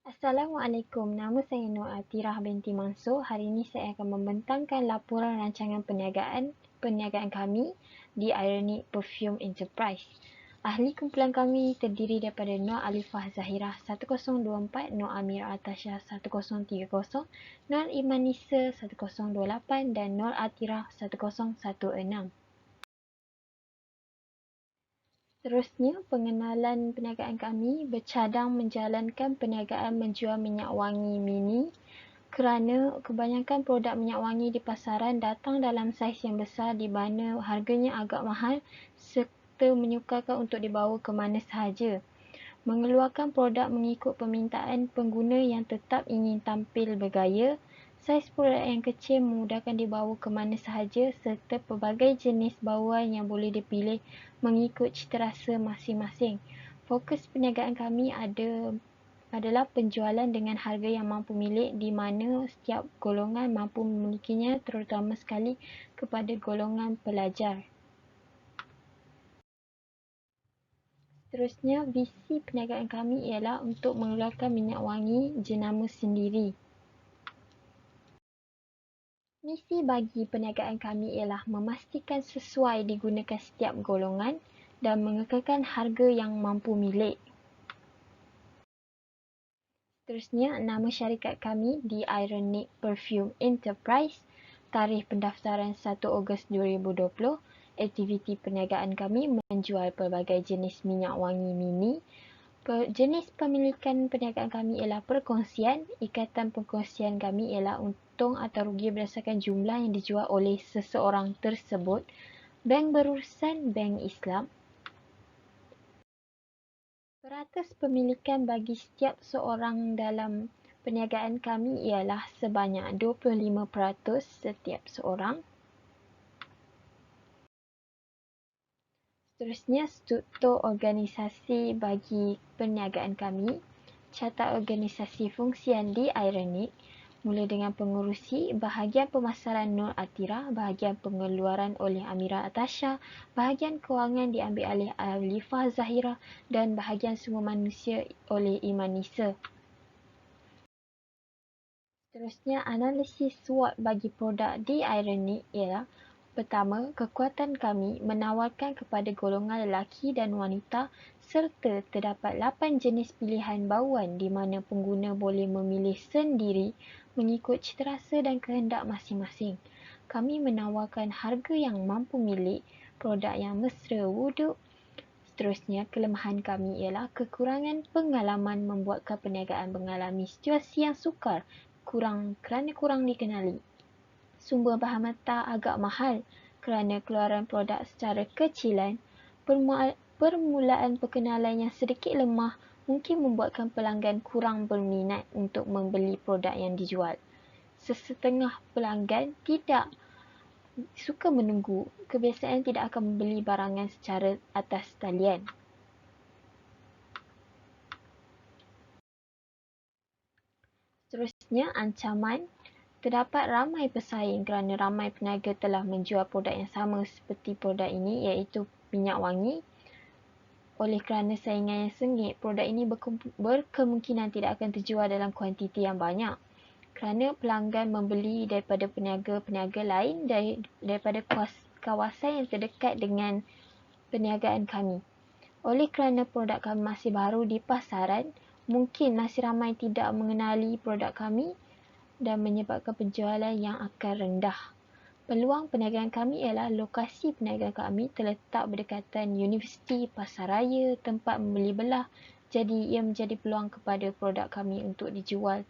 Assalamualaikum, nama saya Nur Atirah binti Mansur. Hari ini saya akan membentangkan laporan rancangan perniagaan kami di Ironic Perfume Enterprise. Ahli kumpulan kami terdiri daripada Nur Alifah Zahirah 1024, Nur Amira Atasha 1030, Nur Imanisa 1028 dan Nur Atirah 1016. Seterusnya, pengenalan perniagaan kami bercadang menjalankan perniagaan menjual minyak wangi mini kerana kebanyakan produk minyak wangi di pasaran datang dalam saiz yang besar di mana harganya agak mahal serta menyukarkan untuk dibawa ke mana sahaja. Mengeluarkan produk mengikut permintaan pengguna yang tetap ingin tampil bergaya. Saiz produk yang kecil memudahkan dibawa ke mana sahaja serta pelbagai jenis bauan yang boleh dipilih mengikut citarasa masing-masing. Fokus perniagaan kami adalah penjualan dengan harga yang mampu milik di mana setiap golongan mampu memilikinya, terutama sekali kepada golongan pelajar. Seterusnya, visi perniagaan kami ialah untuk mengeluarkan minyak wangi jenama sendiri. Misi bagi perniagaan kami ialah memastikan sesuai digunakan setiap golongan dan mengekalkan harga yang mampu milik. Seterusnya, nama syarikat kami di Ironic Perfume Enterprise. Tarikh pendaftaran 1 Ogos 2020. Aktiviti perniagaan kami menjual pelbagai jenis minyak wangi mini. Jenis pemilikan perniagaan kami ialah perkongsian. Ikatan perkongsian kami ialah untung atau rugi berdasarkan jumlah yang dijual oleh seseorang tersebut. Bank berurusan Bank Islam. Peratus pemilikan bagi setiap seorang dalam perniagaan kami ialah sebanyak 25% setiap seorang. Seterusnya, struktur organisasi bagi perniagaan kami. Catat organisasi fungsian di Ironic, mula dengan pengurusi, bahagian pemasaran Nur Atirah, bahagian pengeluaran oleh Amira Atasha, bahagian kewangan diambil alih Alifah Zahirah dan bahagian semua manusia oleh Imanisa. Seterusnya, analisis SWOT bagi produk di Ironic ialah: pertama, kekuatan kami menawarkan kepada golongan lelaki dan wanita serta terdapat 8 jenis pilihan bauan di mana pengguna boleh memilih sendiri mengikut citarasa dan kehendak masing-masing. Kami menawarkan harga yang mampu milik, produk yang mesra wuduk. Seterusnya, kelemahan kami ialah kekurangan pengalaman membuatkan perniagaan mengalami situasi yang sukar kerana kurang dikenali. Sumber bahan mentah agak mahal kerana keluaran produk secara kecilan. Permulaan perkenalan yang sedikit lemah mungkin membuatkan pelanggan kurang berminat untuk membeli produk yang dijual. Sesetengah pelanggan tidak suka menunggu, kebiasaan tidak akan membeli barangan secara atas talian. Seterusnya, ancaman. Terdapat ramai pesaing kerana ramai peniaga telah menjual produk yang sama seperti produk ini, iaitu minyak wangi. Oleh kerana saingan yang sengit, produk ini berkemungkinan tidak akan terjual dalam kuantiti yang banyak kerana pelanggan membeli daripada peniaga-peniaga lain daripada kawasan yang terdekat dengan perniagaan kami. Oleh kerana produk kami masih baru di pasaran, mungkin masih ramai tidak mengenali produk kami dan menyebabkan penjualan yang akan rendah. Peluang perniagaan kami ialah lokasi perniagaan kami terletak berdekatan Universiti Pasaraya, tempat membeli belah. Jadi ia menjadi peluang kepada produk kami untuk dijual,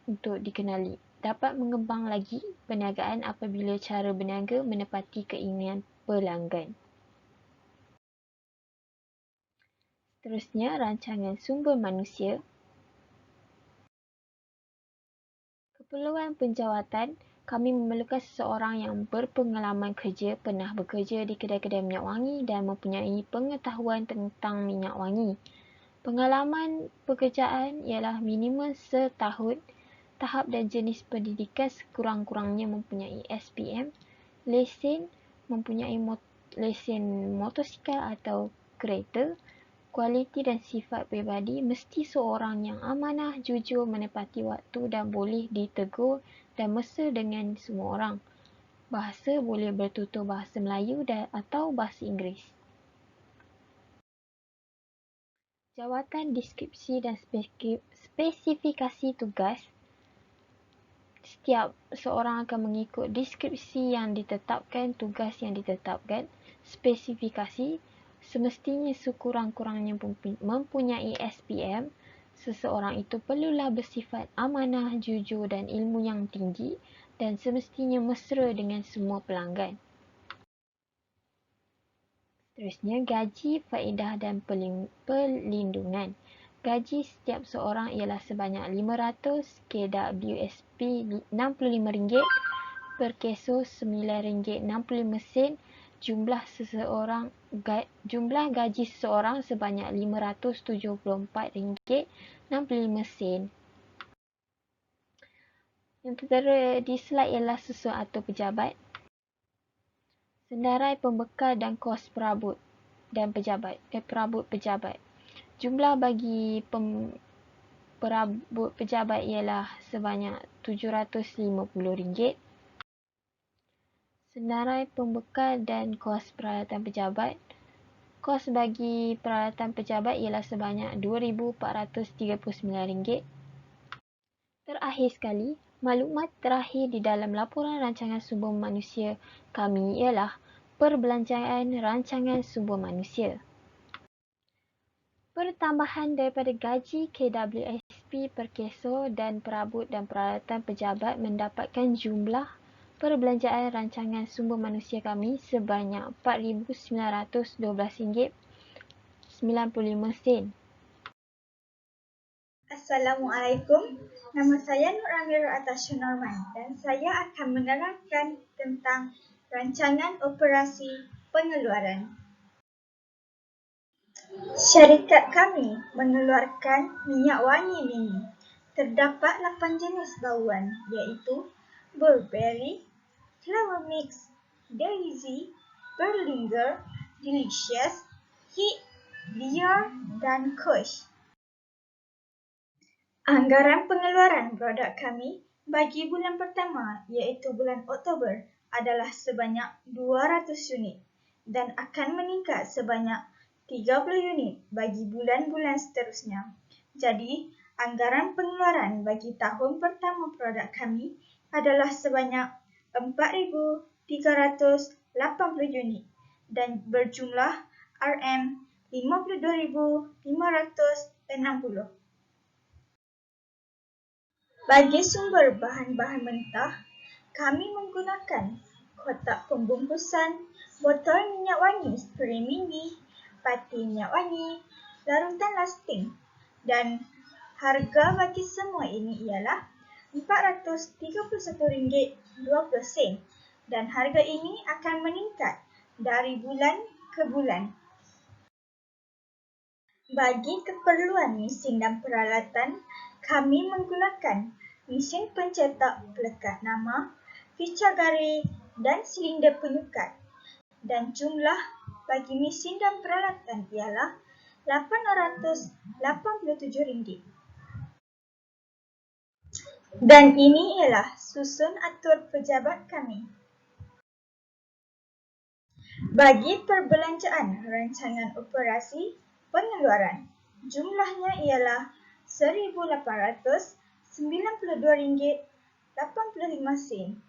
untuk dikenali. Dapat mengembang lagi perniagaan apabila cara berniaga menepati keinginan pelanggan. Seterusnya, rancangan sumber manusia. Keperluan penjawatan, kami memerlukan seseorang yang berpengalaman kerja, pernah bekerja di kedai-kedai minyak wangi dan mempunyai pengetahuan tentang minyak wangi. Pengalaman pekerjaan ialah minimum setahun. Tahap dan jenis pendidikan sekurang-kurangnya mempunyai SPM, lesen, mempunyai lesen motosikal atau kereta, kualiti dan sifat pribadi mesti seorang yang amanah, jujur, menepati waktu dan boleh ditegur dan mesra dengan semua orang. Bahasa boleh bertutur bahasa Melayu atau bahasa Inggeris. Jawatan deskripsi dan spesifikasi tugas. Setiap seorang akan mengikut deskripsi yang ditetapkan, tugas yang ditetapkan. Spesifikasi semestinya sekurang-kurangnya mempunyai SPM. Seseorang itu perlulah bersifat amanah, jujur dan ilmu yang tinggi dan semestinya mesra dengan semua pelanggan. Seterusnya, gaji, faedah dan perlindungan. Gaji setiap seorang ialah sebanyak 500 KWSP RM65, per keso RM9.65. Jumlah gaji seseorang sebanyak RM574.65. Yang tertera di slide ialah susun atau pejabat. Senarai pembekal dan kos perabot pejabat. Jumlah bagi perabot pejabat ialah sebanyak RM750. Senarai pembekal dan kos peralatan pejabat. Kos bagi peralatan pejabat ialah sebanyak RM2,439. Terakhir sekali, maklumat terakhir di dalam laporan rancangan sumber manusia kami ialah perbelanjaan rancangan sumber manusia. Pertambahan daripada gaji KWSP per keso dan perabot dan peralatan pejabat mendapatkan jumlah perbelanjaan rancangan sumber manusia kami sebanyak RM4,912.95. Assalamualaikum, nama saya Nur Amira Atasha Norman dan saya akan menerangkan tentang rancangan operasi pengeluaran. Syarikat kami mengeluarkan minyak wangi mini. Terdapat 8 jenis bauan iaitu Burberry, Flower Mix, Daisy, Berlinger, Delicious, Heat, Dior dan Kush. Anggaran pengeluaran produk kami bagi bulan pertama iaitu bulan Oktober adalah sebanyak 200 unit dan akan meningkat sebanyak 30 unit bagi bulan-bulan seterusnya. Jadi, anggaran pengeluaran bagi tahun pertama produk kami adalah sebanyak 4,380 unit dan berjumlah RM52,560. Bagi sumber bahan-bahan mentah, kami menggunakan kotak pembungkusan, botol minyak wangi spray mini, pati minyak wangi, larutan lasting dan harga bagi semua ini ialah RM431.20 dan harga ini akan meningkat dari bulan ke bulan. Bagi keperluan mesin dan peralatan, kami menggunakan mesin pencetak pelekat nama, fica garis dan silinder penyukat. Dan jumlah bagi mesin dan peralatan ialah RM887. Dan ini ialah susun atur pejabat kami. Bagi perbelanjaan rancangan operasi pengeluaran, jumlahnya ialah RM1,892.85.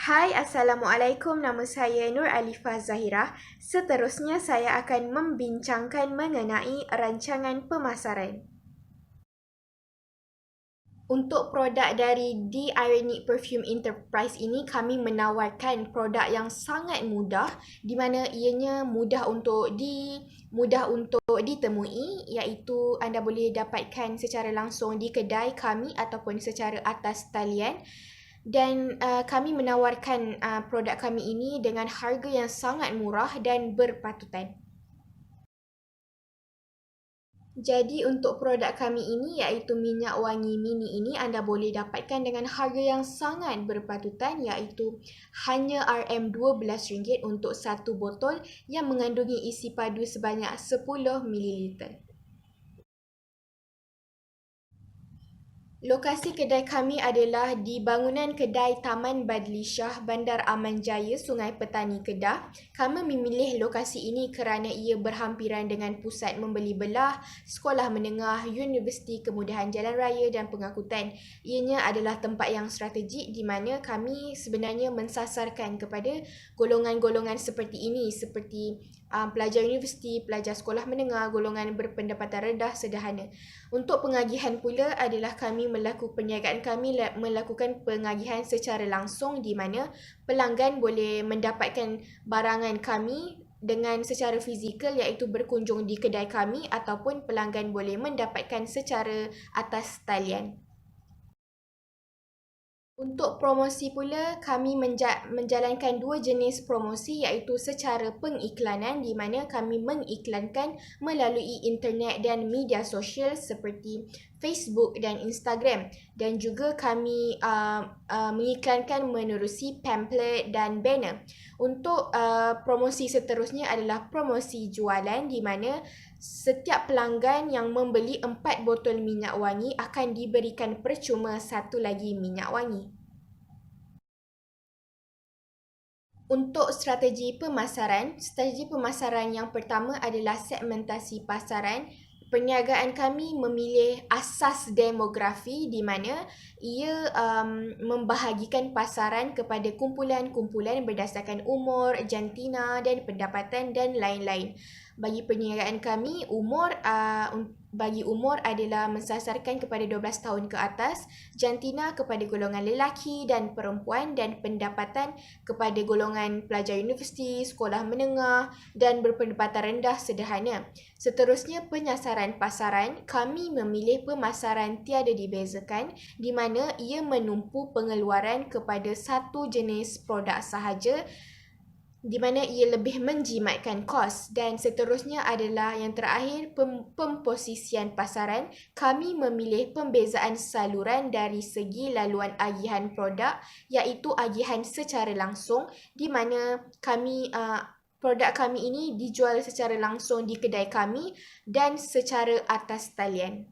Hai, Assalamualaikum. Nama saya Nur Alifah Zahirah. Seterusnya saya akan membincangkan mengenai rancangan pemasaran. Untuk produk dari The Ironic Perfume Enterprise ini, kami menawarkan produk yang sangat mudah di mana ianya mudah untuk ditemui, iaitu anda boleh dapatkan secara langsung di kedai kami ataupun secara atas talian. Dan kami menawarkan produk kami ini dengan harga yang sangat murah dan berpatutan. Jadi untuk produk kami ini iaitu minyak wangi mini ini anda boleh dapatkan dengan harga yang sangat berpatutan iaitu hanya RM12 untuk satu botol yang mengandungi isi padu sebanyak 10 ml. Lokasi kedai kami adalah di bangunan kedai Taman Badli Shah, Bandar Aman Jaya, Sungai Petani, Kedah. Kami memilih lokasi ini kerana ia berhampiran dengan pusat membeli belah, sekolah menengah, universiti, kemudahan jalan raya dan pengangkutan. Ianya adalah tempat yang strategik di mana kami sebenarnya mensasarkan kepada golongan-golongan seperti ini, seperti pelajar universiti, pelajar sekolah menengah, golongan berpendapatan rendah, sederhana. Untuk pengagihan pula adalah perniagaan kami melakukan pengagihan secara langsung di mana pelanggan boleh mendapatkan barangan kami dengan secara fizikal iaitu berkunjung di kedai kami ataupun pelanggan boleh mendapatkan secara atas talian. Untuk promosi pula, kami menjalankan dua jenis promosi iaitu secara pengiklanan di mana kami mengiklankan melalui internet dan media sosial seperti Facebook dan Instagram dan juga kami mengiklankan menerusi pamphlet dan banner. Untuk promosi seterusnya adalah promosi jualan di mana setiap pelanggan yang membeli 4 botol minyak wangi akan diberikan percuma satu lagi minyak wangi. Untuk strategi pemasaran yang pertama adalah segmentasi pasaran. Perniagaan kami memilih asas demografi di mana ia membahagikan pasaran kepada kumpulan-kumpulan berdasarkan umur, jantina dan pendapatan dan lain-lain. Bagi perniagaan kami, bagi umur adalah mensasarkan kepada 12 tahun ke atas, jantina kepada golongan lelaki dan perempuan dan pendapatan kepada golongan pelajar universiti, sekolah menengah dan berpendapatan rendah sederhana. Seterusnya, penyasaran pasaran, kami memilih pemasaran tiada dibezakan di mana ia menumpu pengeluaran kepada satu jenis produk sahaja di mana ia lebih menjimatkan kos. Dan seterusnya adalah yang terakhir, pemposisian pasaran. Kami memilih pembezaan saluran dari segi laluan agihan produk iaitu agihan secara langsung di mana produk kami ini dijual secara langsung di kedai kami dan secara atas talian.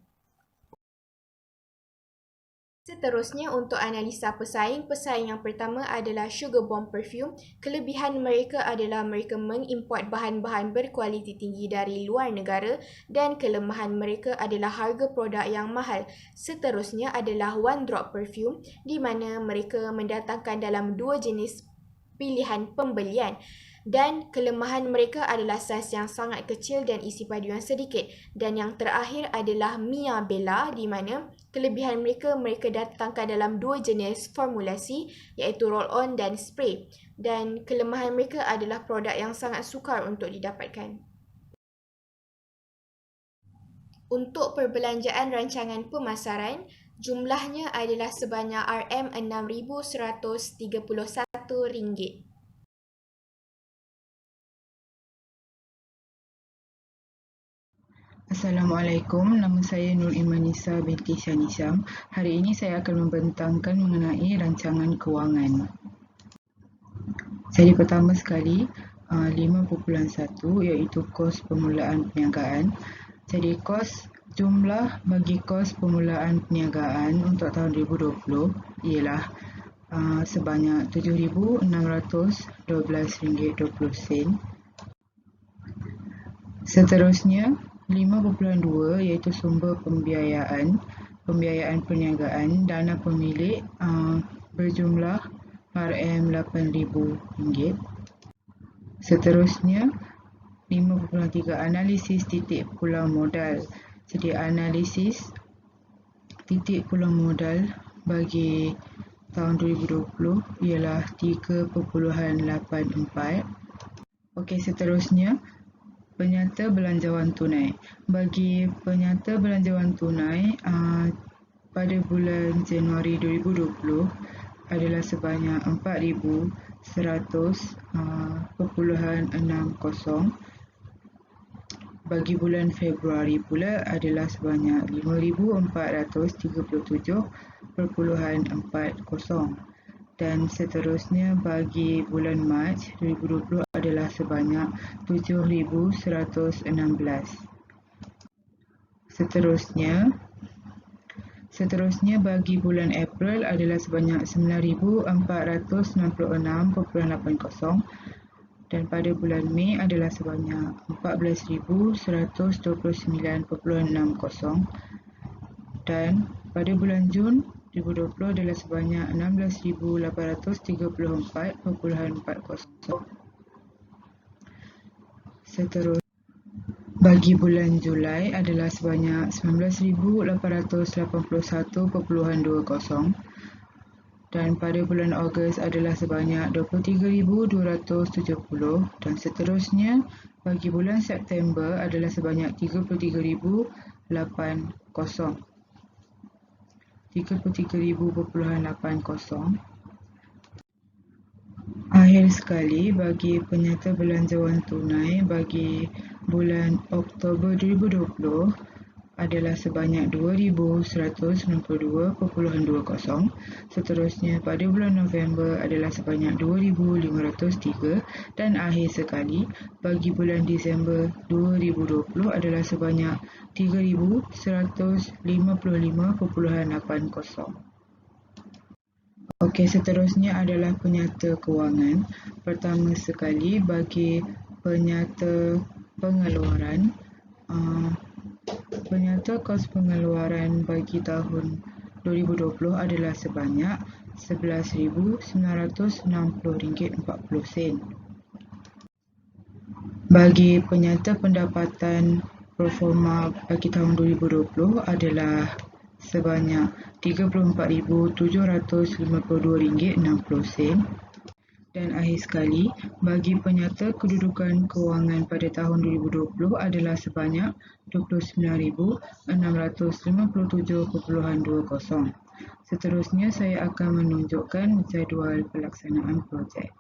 Seterusnya untuk analisa pesaing yang pertama adalah Sugar Bomb Perfume. Kelebihan mereka adalah mereka mengimport bahan-bahan berkualiti tinggi dari luar negara dan kelemahan mereka adalah harga produk yang mahal. Seterusnya adalah One Drop Perfume di mana mereka mendatangkan dalam dua jenis pilihan pembelian. Dan kelemahan mereka adalah saiz yang sangat kecil dan isi padu yang sedikit. Dan yang terakhir adalah Mia Bella di mana kelebihan mereka datangkan dalam dua jenis formulasi iaitu roll-on dan spray. Dan kelemahan mereka adalah produk yang sangat sukar untuk didapatkan. Untuk perbelanjaan rancangan pemasaran, jumlahnya adalah sebanyak RM6,131. Assalamualaikum, nama saya Nur Imanisa binti Syanisam. Hari ini saya akan membentangkan mengenai rancangan kewangan. Jadi pertama sekali, 5.1 iaitu kos permulaan perniagaan. Jadi jumlah bagi kos permulaan perniagaan untuk tahun 2020 ialah sebanyak RM7,612.20. Seterusnya, 5.2 iaitu sumber pembiayaan perniagaan dana pemilik berjumlah RM8,000. Seterusnya, 5.3 analisis titik pulang modal. Jadi analisis titik pulang modal bagi tahun 2020 ialah 3.84. Okey, seterusnya penyata belanjawan tunai. Bagi penyata belanjawan tunai pada bulan Januari 2020 adalah sebanyak 4,100.60 Bagi bulan Februari pula adalah sebanyak 5,437.40 dan seterusnya bagi bulan Mac 2020 adalah sebanyak 7,116. Seterusnya bagi bulan April adalah sebanyak 9,466.80 dan pada bulan Mei adalah sebanyak 14,129.60 dan pada bulan Jun 2020 adalah sebanyak 16,840.40. Bagi bulan Julai adalah sebanyak 19,881.20 dan pada bulan Ogos adalah sebanyak 23,270 dan seterusnya bagi bulan September adalah sebanyak 33,80. Akhir sekali, bagi penyata belanjawan tunai bagi bulan Oktober 2020 adalah sebanyak 2,192.20. Seterusnya pada bulan November adalah sebanyak 2,503 dan akhir sekali bagi bulan Disember 2020 adalah sebanyak 3,155.80. Okey, seterusnya adalah penyata kewangan. Pertama sekali bagi penyata pengeluaran, penyata kos pengeluaran bagi tahun 2020 adalah sebanyak RM11,960.40. Bagi penyata pendapatan proforma bagi tahun 2020 adalah sebanyak RM34,752.60. Dan akhir sekali, bagi penyata kedudukan kewangan pada tahun 2020 adalah sebanyak RM29,657.20. Seterusnya, saya akan menunjukkan jadual pelaksanaan projek.